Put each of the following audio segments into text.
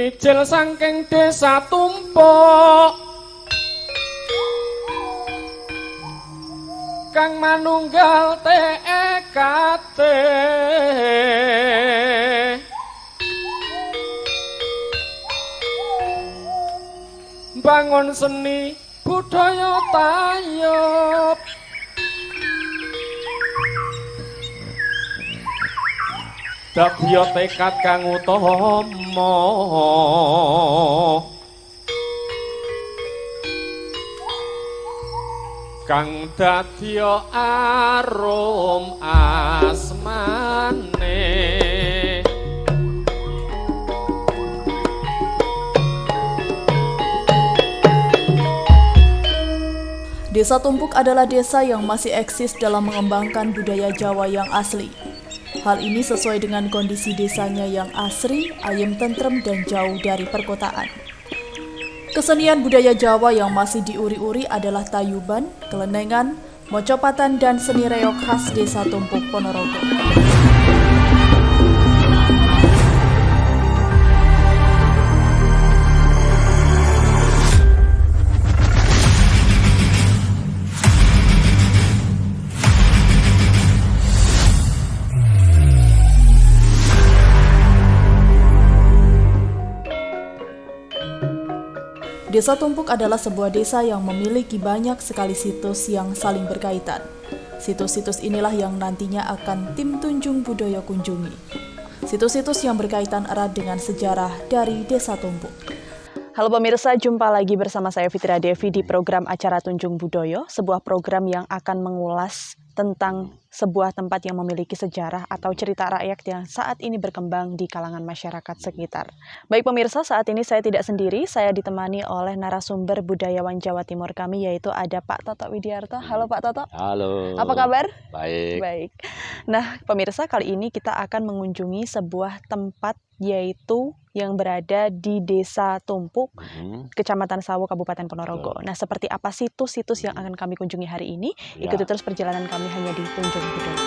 mijil saking desa tumpuk kang manunggal TEKT bangun seni budaya tayub dadiya tekad kang utama kang dadiya arum asmane Desa Tumpuk adalah desa yang masih eksis dalam mengembangkan budaya Jawa yang asli. Hal ini sesuai dengan kondisi desanya yang asri, ayem tentrem, dan jauh dari perkotaan. Kesenian budaya Jawa yang masih diuri-uri adalah tayuban, kelenengan, mocopatan, dan seni reog khas Desa Tumpuk Ponorogo. Desa Tumpuk adalah sebuah desa yang memiliki banyak sekali situs yang saling berkaitan. Situs-situs inilah yang nantinya akan tim Tunjung Budaya kunjungi. Situs-situs yang berkaitan erat dengan sejarah dari Desa Tumpuk. Halo pemirsa, jumpa lagi bersama saya Fitria Devi di program acara Tunjung Budaya, sebuah program yang akan mengulas tentang sebuah tempat yang memiliki sejarah atau cerita rakyat yang saat ini berkembang di kalangan masyarakat sekitar. Baik pemirsa, saat ini saya tidak sendiri, saya ditemani oleh narasumber budayawan Jawa Timur kami, yaitu ada Pak Toto Widiarto. Halo Pak Toto. Halo. Apa kabar? Baik. Baik. Nah pemirsa, kali ini kita akan mengunjungi sebuah tempat yaitu yang berada di Desa Tumpuk, Kecamatan Sawo, Kabupaten Ponorogo. Nah, seperti apa situs-situs yang akan kami kunjungi hari ini? Ikuti terus perjalanan kami hanya di Tunjung Budaya.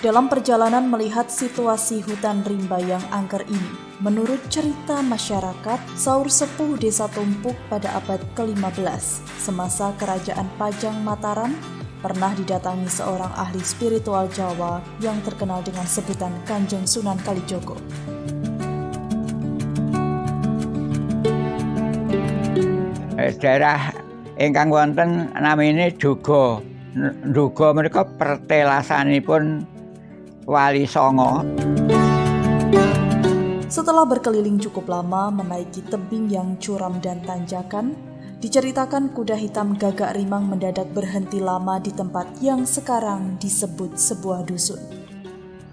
Dalam perjalanan melihat situasi hutan rimba yang angker ini, menurut cerita masyarakat, Saur Sepuh Desa Tumpuk pada abad ke-15, semasa Kerajaan Pajang Mataram, pernah didatangi seorang ahli spiritual Jawa yang terkenal dengan sebutan Kanjeng Sunan Kalijogo. Daerah ingkang wonten namine Duga. Duga menika pertelasanipun Wali Songo. Setelah berkeliling cukup lama menaiki tebing yang curam dan tanjakan, diceritakan kuda hitam Gagak Rimang mendadak berhenti lama di tempat yang sekarang disebut sebuah dusun.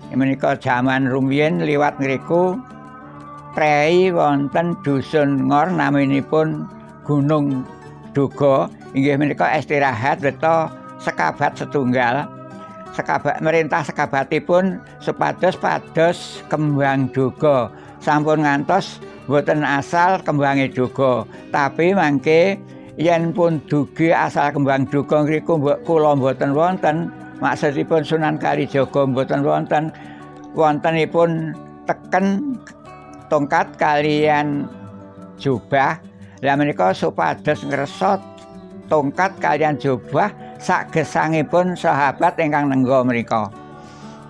Menika jaman rumiyin liwat ngriku prei wonten dusun ngor naminipun Gunung Duga. Inggih menika istirahat beta sekabat setunggal. Merintah sekabatipun supados pados kembang duga. Sampun ngantos boten asal kembange duga, tapi mangke yen pun dugi asal kembang duga ngriku kula boten wonten, maksudipun Sunan Kalijaga boten wonten, wontenipun teken tongkat kalian jubah. Lah menika supados ngresot tongkat kalian jubah sak gesangipun sahabat ingkang nengga menika.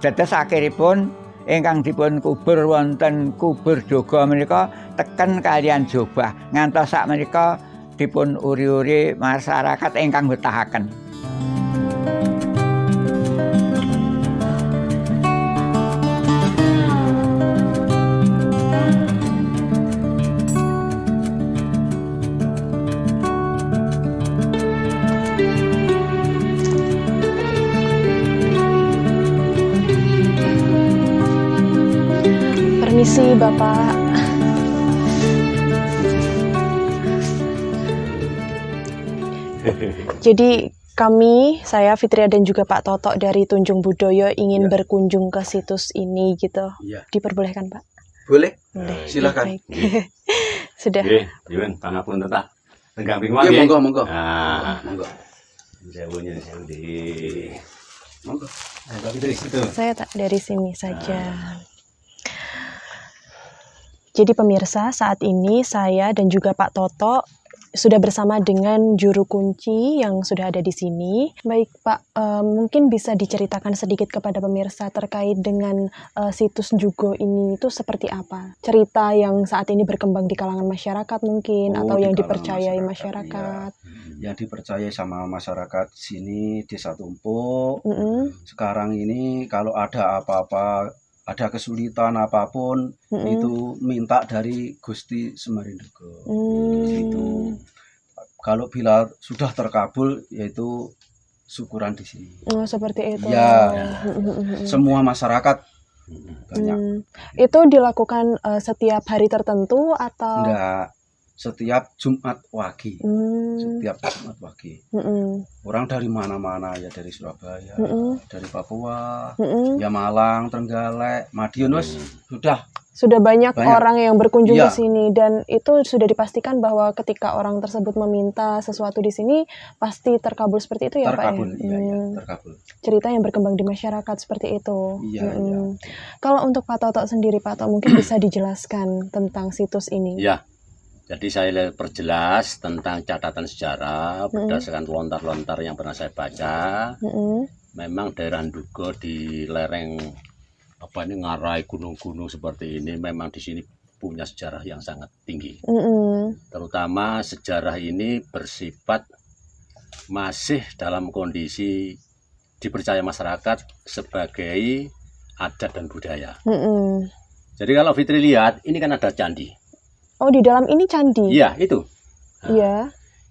Dados akhiripun ingkang dipun kubur wonten kubur duga menika teken kalian jubah ngantos sak menika dipun uri-uri masyarakat ingkang betahaken. Permisi Bapak. Jadi saya Fitria dan juga Pak Toto dari Tunjung Budoyo ingin berkunjung ke situs ini gitu. Iya. Diperbolehkan, Pak? Boleh? Boleh. Silakan. Baik. Sudah. Nggih, Yun, panapun tetap. Tenggang pinguan Iya, nggih. monggo. Nah, Monggo. sewunya di. Monggo. Nah, dari situ. Saya tak dari sini saja. Jadi pemirsa, saat ini saya dan juga Pak Toto sudah bersama dengan juru kunci yang sudah ada di sini. Baik Pak, mungkin bisa diceritakan sedikit kepada pemirsa terkait dengan situs Jugo ini itu seperti apa? Cerita yang saat ini berkembang di kalangan masyarakat mungkin, atau di yang kalangan dipercayai masyarakat, masyarakat. Yang dipercayai sama masyarakat sini Desa Tumpuk. Mm-mm, Sekarang ini kalau ada apa-apa, ada kesulitan apapun, mm-mm. itu minta dari Gusti Semarinduga. Hmm. Gitu. Kalau bila sudah terkabul, yaitu syukuran di sini. Oh, seperti itu. Ya. Mm-mm. Semua masyarakat banyak. Itu dilakukan setiap hari tertentu atau? Enggak, setiap Jumat Wage. Setiap Jumat Wage. Mm-mm. Orang dari mana-mana, ya dari Surabaya, Mm-mm. dari Papua, Mm-mm. ya Malang, Trenggalek, Madiun, wes Sudah banyak Banyak. orang yang berkunjung Iya. ke sini, dan itu sudah dipastikan bahwa ketika orang tersebut meminta sesuatu di sini pasti terkabul seperti itu ya terkabul. Pak ya? Iya, terkabul. Cerita yang berkembang di masyarakat seperti itu. Iya, Mm-mm. Kalau untuk Pak Toto sendiri, Pak Toto mungkin bisa dijelaskan tentang situs ini. Ya, jadi saya perjelas tentang catatan sejarah berdasarkan lontar-lontar yang pernah saya baca. Mm-mm. Memang daerah Nduga di lereng ngarai gunung-gunung seperti ini memang di sini punya sejarah yang sangat tinggi. Mm-mm. Terutama sejarah ini bersifat masih dalam kondisi dipercaya masyarakat sebagai adat dan budaya. Mm-mm. Jadi kalau Fitri lihat, ini kan ada candi. Oh, di dalam ini candi? Iya, itu. Nah, Iya.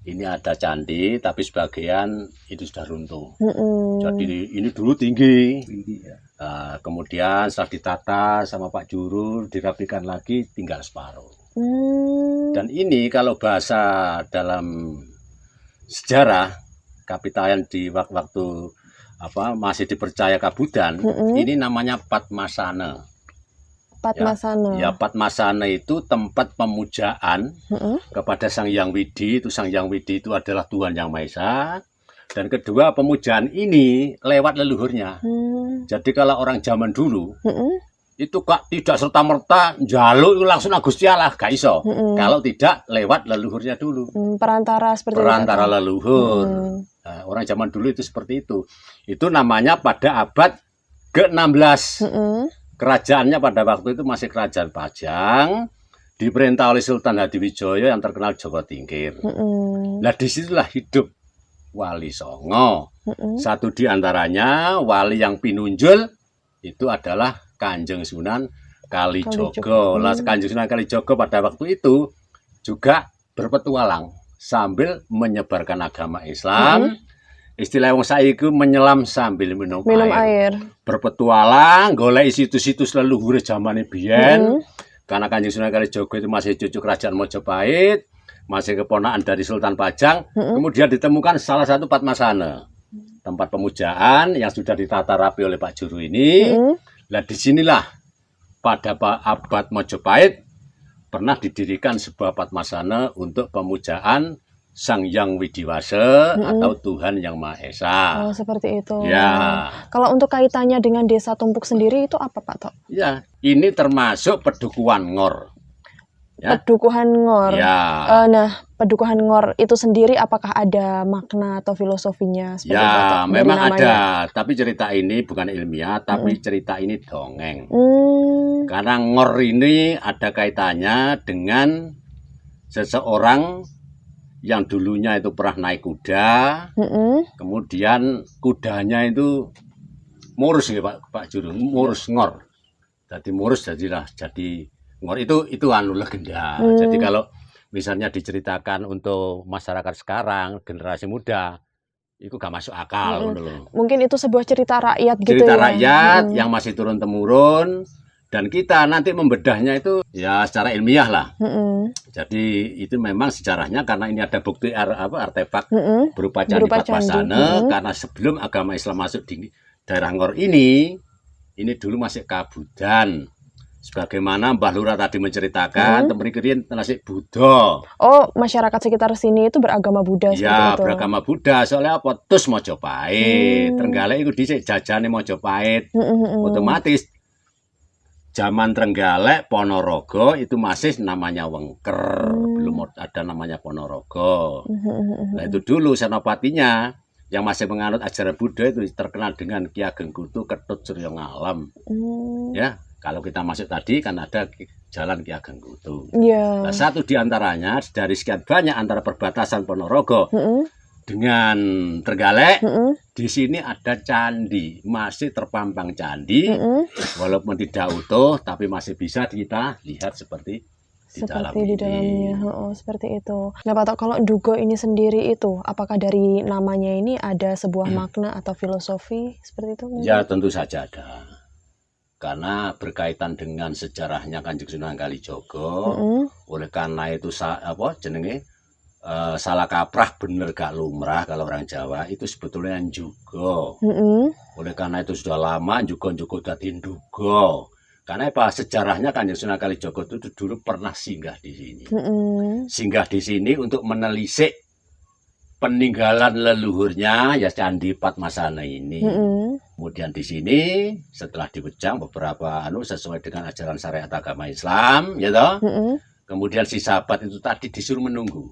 ini ada candi, tapi sebagian itu sudah runtuh. Mm-mm. Jadi ini dulu tinggi. Tinggi ya. Nah, kemudian setelah ditata sama Pak Juru, dirapikan lagi, tinggal separuh. Dan ini kalau bahasa dalam sejarah, kapitayan di waktu masih dipercaya Kabudan, ini namanya Padmasana. Padmasana. Ya, Padmasana itu tempat pemujaan kepada Sang Hyang Widi. Itu Sang Hyang Widi itu adalah Tuhan Yang Maha Esa. Dan kedua, pemujaan ini lewat leluhurnya. Jadi kalau orang zaman dulu itu tidak serta-merta njaluk itu langsung Gusti Allah, gak iso. Kalau tidak lewat leluhurnya dulu. Perantara seperti Perantara itu. leluhur. Nah, orang zaman dulu itu seperti itu. Itu namanya pada abad ke-16. Kerajaannya pada waktu itu masih Kerajaan Pajang, diperintah oleh Sultan Hadiwijaya yang terkenal Joko Tingkir. Nah, disitulah hidup Wali Songo. Satu di antaranya wali yang pinunjul itu adalah Kanjeng Sunan Kalijogo. Lah, Kanjeng Sunan Kalijogo pada waktu itu juga berpetualang sambil menyebarkan agama Islam. Istilah wong saiki menyelam sambil minum air. Berpetualang, golek situs-situs leluhur zamane biyen. Karena Kanjeng Sunan Kalijogo itu masih cucu kerajaan Mojopahit, masih keponakan dari Sultan Pajang. Kemudian ditemukan salah satu Padmasana, tempat pemujaan yang sudah ditata rapi oleh Pak Juru ini. Nah, disinilah pada abad Mojopahit pernah didirikan sebuah Padmasana untuk pemujaan Sang Hyang Widiwasa atau Tuhan Yang Maha Esa. Oh, seperti itu. Ya. Kalau untuk kaitannya dengan Desa Tumpuk sendiri itu apa, Pak Tok? Ya, ini termasuk Pedukuhan Ngor. Ya. Pedukuhan Ngor. Ya. Nah, Pedukuhan Ngor itu sendiri apakah ada makna atau filosofinya seperti Ya, Pak Tok, memang dari namanya? ada. Tapi cerita ini bukan ilmiah, tapi cerita ini dongeng. Karena Ngor ini ada kaitannya dengan seseorang yang dulunya itu pernah naik kuda, kemudian kudanya itu murus ya Pak Juru, murus Ngor. Jadi murus jadilah jadi Ngor itu legenda. Jadi kalau misalnya diceritakan untuk masyarakat sekarang, generasi muda, itu gak masuk akal. Mungkin itu sebuah cerita rakyat gitu cerita ya. rakyat yang masih turun-temurun, Dan kita nanti membedahnya itu ya secara ilmiah lah. Mm-mm. Jadi itu memang sejarahnya karena ini ada bukti artefak Mm-mm. berupa candi Berupa candi. Patpasana. Karena sebelum agama Islam masuk di daerah Ngor ini dulu masih kabudan. Sebagaimana Mbah Lurah tadi menceritakan, temen-temen nasib Buddha. Oh, masyarakat sekitar sini itu beragama Buddha seperti Ya, itu. beragama Buddha. Soalnya apa? Terus Mojopahit. Trenggalek itu dhisik jajane Mojopahit. Otomatis zaman Trenggalek, Ponorogo itu masih namanya Wengker. Belum ada namanya Ponorogo. Nah, itu dulu senopatinya yang masih menganut ajaran Buddha itu terkenal dengan Ki Ageng Kutu Ketut Surya Ngalam. Ya, kalau kita masuk tadi kan ada jalan Ki Ageng Kutu. Iya. Nah, satu di antaranya dari sekian banyak antara perbatasan Ponorogo dengan Trenggalek, di sini ada candi, masih terpampang candi, walaupun tidak utuh, tapi masih bisa kita lihat seperti di dalam Seperti di dalamnya, seperti itu. Nah, Pak Tok, kalau Dugo ini sendiri itu, apakah dari namanya ini ada sebuah makna atau filosofi seperti itu? mungkin? Ya, tentu saja ada. Karena berkaitan dengan sejarahnya Kanjeng Sunan Kalijaga, oleh karena itu jenenge salah kaprah bener gak lumrah kalau orang Jawa itu sebetulnya juga. Oleh karena itu sudah lama juga dadi Dugo. Karena apa? Sejarahnya Kanjeng Sunan Kalijaga itu dulu pernah singgah di sini. Singgah di sini untuk menelisik peninggalan leluhurnya ya Candi Patmasana ini. Kemudian di sini setelah dipejang beberapa sesuai dengan ajaran syariat agama Islam, ya toh. Kemudian si sahabat itu tadi disuruh menunggu.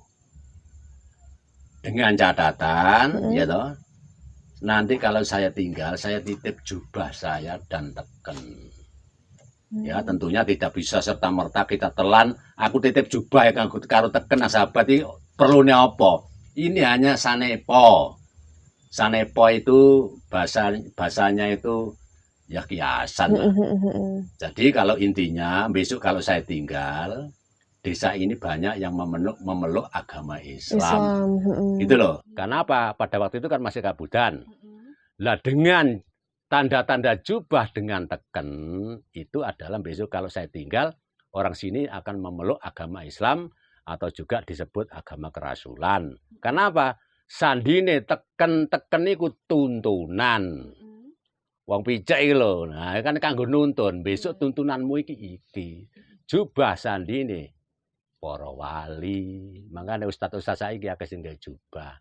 Dengan catatan, ya toh. Nanti kalau saya tinggal, saya titip jubah saya dan teken. Ya, tentunya tidak bisa serta-merta kita telan, aku titip jubah ya karo teken sahabat iki perlune apa? Ini hanya sanepo. Sanepo itu bahasanya itu ya kiasan lah. Jadi kalau intinya besok kalau saya tinggal, desa ini banyak yang memeluk agama Islam. Gitu loh. Karena apa? Pada waktu itu kan masih kabudan. Lah dengan tanda-tanda jubah dengan teken itu adalah besok kalau saya tinggal, orang sini akan memeluk agama Islam atau juga disebut agama kerasulan. Kenapa? Sandine teken iku tuntunan. Wong picek iki lho. Nah, kan kanggo nuntun. Besok tuntunanmu iki. Jubah sandine para wali. Mangane ustaz-ustaz saiki akeh sing gawe jubah.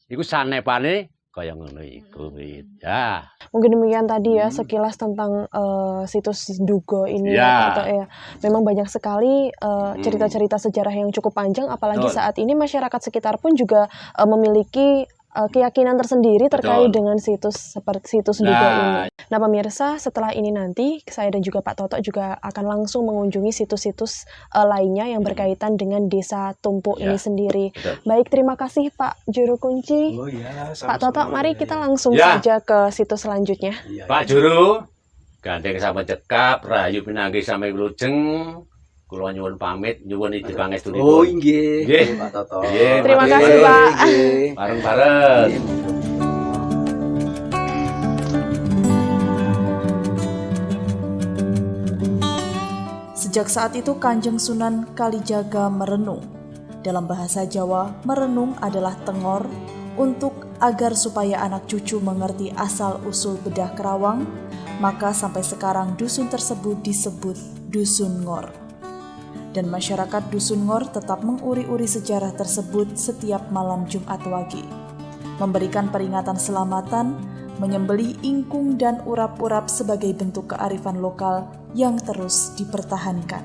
Iku sanepane kaya ngono iku. Ya. Mungkin demikian tadi ya sekilas tentang situs Dugo ini Ya. atau ya memang banyak sekali cerita-cerita sejarah yang cukup panjang, apalagi Betul. saat ini masyarakat sekitar pun juga memiliki keyakinan tersendiri terkait Betul. dengan situs seperti situs Dugo Nah. ini. Nah, pemirsa, setelah ini nanti saya dan juga Pak Toto juga akan langsung mengunjungi situs-situs lainnya yang berkaitan dengan Desa Tumpu Ya. ini sendiri. Betul. Baik, terima kasih Pak Juru Kunci. Oh iya, Pak Toto, mari kita langsung Ya. saja ke situs selanjutnya. Pak Juru, gandeng sampe cekap, rahayu pinanggih sampe wilujeng. Kula nyuwun pamit, nyuwun idi pangestunipun. Oh inggih, Nggih. Pak Toto. Nggih, Terima matur kasih, nuwun. Pak. Nggih. Bareng-bareng. Sejak saat itu Kanjeng Sunan Kalijaga merenung. Dalam bahasa Jawa, merenung adalah tengor untuk agar supaya anak cucu mengerti asal-usul bedah Kerawang, maka sampai sekarang dusun tersebut disebut Dusun Ngor. Dan masyarakat Dusun Ngor tetap menguri-uri sejarah tersebut setiap malam Jumat Wage, memberikan peringatan selamatan, menyembelih ingkung dan urap-urap sebagai bentuk kearifan lokal yang terus dipertahankan.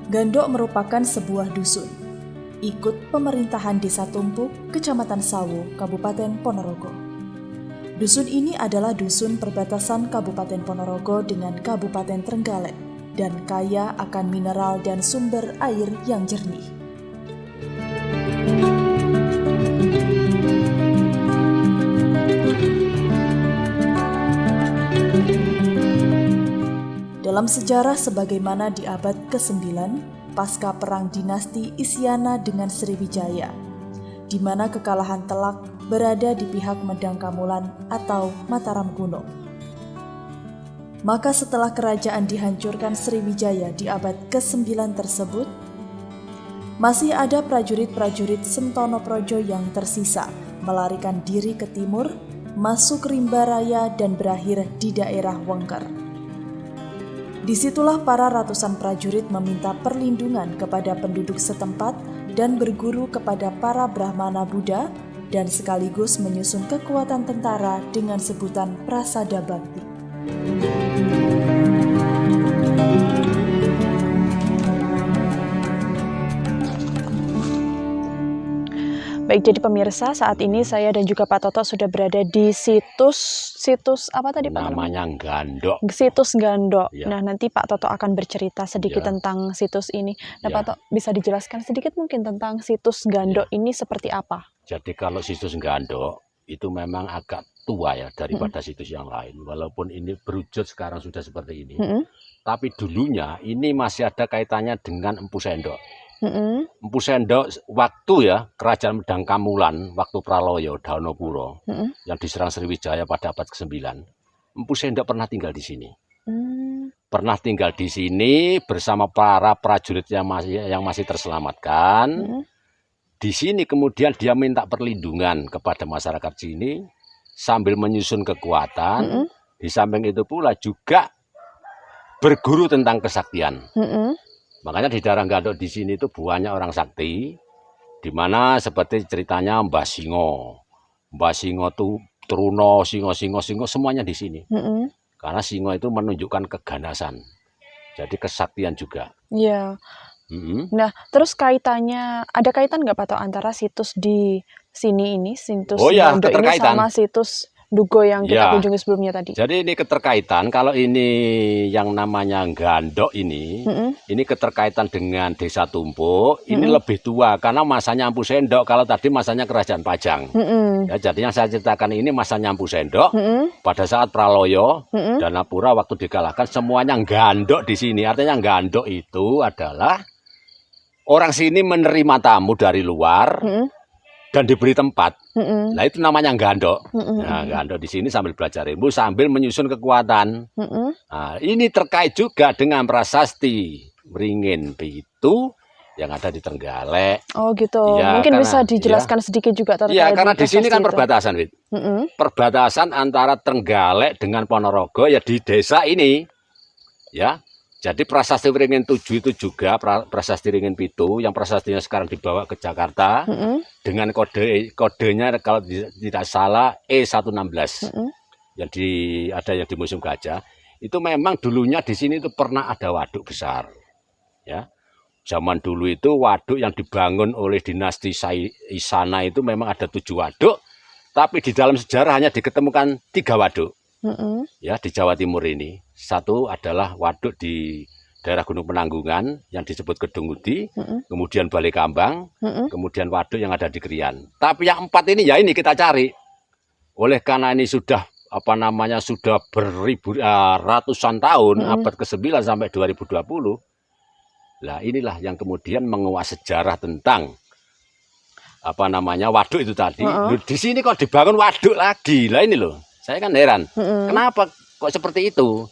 Gandok merupakan sebuah dusun, ikut pemerintahan Desa Tumpuk, Kecamatan Sawo, Kabupaten Ponorogo. Dusun ini adalah dusun perbatasan Kabupaten Ponorogo dengan Kabupaten Trenggalek dan kaya akan mineral dan sumber air yang jernih. Dalam sejarah sebagaimana di abad ke-9, pasca perang dinasti Isyana dengan Sriwijaya, di mana kekalahan telak berada di pihak Medang Kamulan atau Mataram Kuno. Maka setelah kerajaan dihancurkan Sriwijaya di abad ke-9 tersebut, masih ada prajurit-prajurit Sentono Projo yang tersisa melarikan diri ke timur, masuk Rimba Raya dan berakhir di daerah Wengker. Disitulah para ratusan prajurit meminta perlindungan kepada penduduk setempat dan berguru kepada para Brahmana Buddha dan sekaligus menyusun kekuatan tentara dengan sebutan Prasada Bhakti. Baik, jadi pemirsa, saat ini saya dan juga Pak Toto sudah berada di situs apa tadi Pak? Namanya Gandok. Situs Gandok. Ya. Nah, nanti Pak Toto akan bercerita sedikit Ya. tentang situs ini. Nah, Ya. Pak Toto bisa dijelaskan sedikit mungkin tentang situs Gandok ini seperti apa? Jadi kalau situs Gandok itu memang agak tua ya daripada situs yang lain. Walaupun ini berwujud sekarang sudah seperti ini. Tapi dulunya ini masih ada kaitannya dengan Empu Sendok. Empu Sendok waktu ya kerajaan Medang Kamulan, waktu Praloyo Daunopuro yang diserang Sriwijaya pada abad ke-9. Empu Sendok pernah tinggal di sini. Pernah tinggal di sini bersama para prajurit yang masih terselamatkan. Di sini kemudian dia minta perlindungan kepada masyarakat sini sambil menyusun kekuatan. Di samping itu pula juga berguru tentang kesaktian. Makanya di daerah Gandok di sini itu banyak orang sakti, di mana seperti ceritanya Mbah Singo. Mbah Singo itu Truno, Singo semuanya di sini. Karena Singo itu menunjukkan keganasan. Jadi kesaktian juga. Iya. Nah, terus ada kaitan nggak Pak Toto antara situs di sini ini, situs Gandok ini sama situs Dugo yang kita kunjungi sebelumnya tadi? Jadi ini keterkaitan, kalau ini yang namanya Gandok ini keterkaitan dengan Desa Tumpuk, ini lebih tua karena masanya Empu Sendok, kalau tadi masanya Kerajaan Pajang. Ya, jadi yang saya ceritakan ini masanya Empu Sendok, pada saat Praloyo, Danapura waktu dikalahkan semuanya Gandok di sini. Artinya Gandok itu adalah orang sini menerima tamu dari luar dan diberi tempat. Nah itu namanya Gandok. Nah, Gandok di sini sambil belajar ilmu, sambil menyusun kekuatan. Nah, ini terkait juga dengan prasasti Wringin Pitu yang ada di Trenggalek. Oh gitu. Ya, mungkin bisa dijelaskan sedikit juga terkait. Iya, karena di sini kan perbatasan, Wit. Perbatasan antara Trenggalek dengan Ponorogo ya di desa ini. Ya. Jadi prasasti Wringin 7 itu juga prasasti Wringin Pitu yang prasastinya sekarang dibawa ke Jakarta dengan kodenya kalau tidak salah E116 yang ada yang di Museum Gajah. Itu memang dulunya di sini itu pernah ada waduk besar. Ya. Zaman dulu itu waduk yang dibangun oleh dinasti Isyana itu memang ada 7 waduk, tapi di dalam sejarah hanya diketemukan 3 waduk. Ya, di Jawa Timur ini. Satu adalah waduk di daerah Gunung Penanggungan yang disebut Kedungudi, kemudian Balekambang, kemudian waduk yang ada di Krian. Tapi yang 4 ini ya ini kita cari. Oleh karena ini sudah sudah ratusan tahun, abad ke-9 sampai 2020. Lah inilah yang kemudian menguas sejarah tentang waduk itu tadi. Di sini kok dibangun waduk lagi. Lah ini loh. Saya kan heran, kenapa kok seperti itu?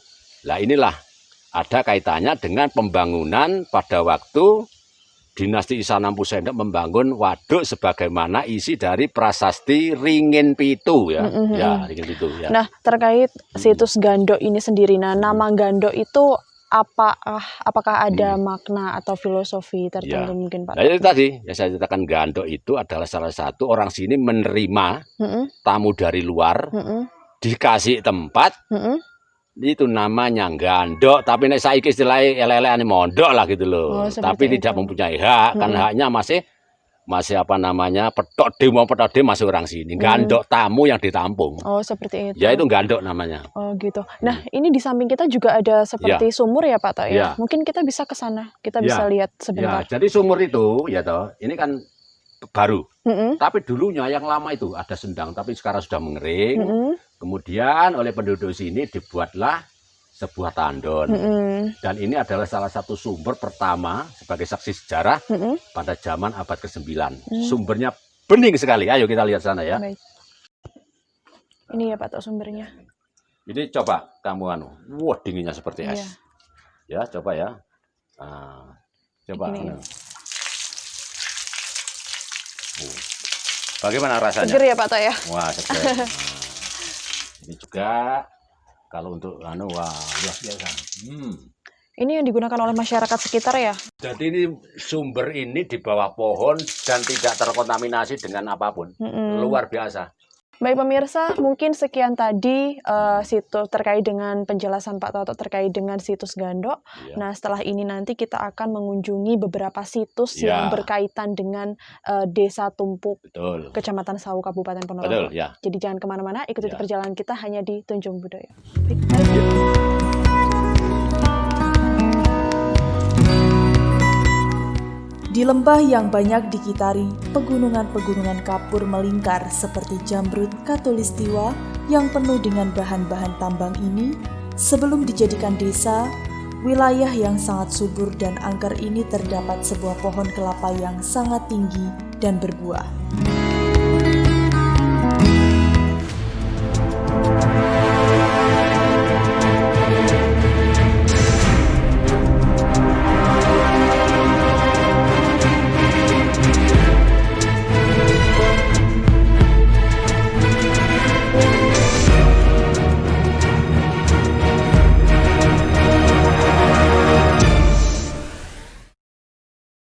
Lah inilah ada kaitannya dengan pembangunan pada waktu dinasti Isyana Empu Sendok membangun waduk sebagaimana isi dari prasasti Wringin Pitu ya. Ya, Wringin Pitu ya. Nah, terkait situs Gandok ini sendiri, nama Gandok itu apakah ada makna atau filosofi tertentu mungkin Pak? Nah, itu tadi yang saya ceritakan, Gandok itu adalah salah satu orang sini menerima tamu dari luar. Dikasih tempat, itu namanya Gandok. Tapi nek saiki istilahnya elek-elekan mondok lah gitu loh. Tapi tidak mempunyai hak, kan haknya masih petode masih orang sini. Gandok tamu yang ditampung. Oh seperti itu. Ya itu Gandok namanya. Oh gitu. Nah ini di samping kita juga ada seperti sumur ya Pak Toh ya. Mungkin kita bisa ke sana, kita bisa lihat sebentar. Ya, jadi sumur itu ya toh, ini kan baru. Tapi dulunya yang lama itu ada sendang, tapi sekarang sudah mengering. Kemudian oleh penduduk sini dibuatlah sebuah tandon. Dan ini adalah salah satu sumber pertama sebagai saksi sejarah pada zaman abad ke-9. Sumbernya bening sekali. Ayo kita lihat sana ya. Baik. Ini ya Pak Tok sumbernya. Ini coba kamu wah dinginnya seperti es. Iya. Ya, coba ya. Nah, coba. Begini. Bagaimana rasanya? Seger ya Pak Tok ya? Wah, seger. Nah, ini juga kalau untuk wah luar biasa. Ini yang digunakan oleh masyarakat sekitar ya? Jadi ini sumber ini di bawah pohon dan tidak terkontaminasi dengan apapun. Luar biasa. Baik pemirsa, mungkin sekian tadi situs terkait dengan penjelasan Pak Toto terkait dengan situs Gandok. Ya. Nah, setelah ini nanti kita akan mengunjungi beberapa situs yang berkaitan dengan Desa Tumpuk, Betul. Kecamatan Sawu, Kabupaten Betul, Ponorogo. ya. Jadi jangan kemana-mana, ikuti Ya. perjalanan kita hanya di Tunjung Budaya. Baik, mari. Di lembah yang banyak dikitari, pegunungan-pegunungan kapur melingkar seperti Jamrut Katulistiwa yang penuh dengan bahan-bahan tambang ini, sebelum dijadikan desa, wilayah yang sangat subur dan angker ini terdapat sebuah pohon kelapa yang sangat tinggi dan berbuah.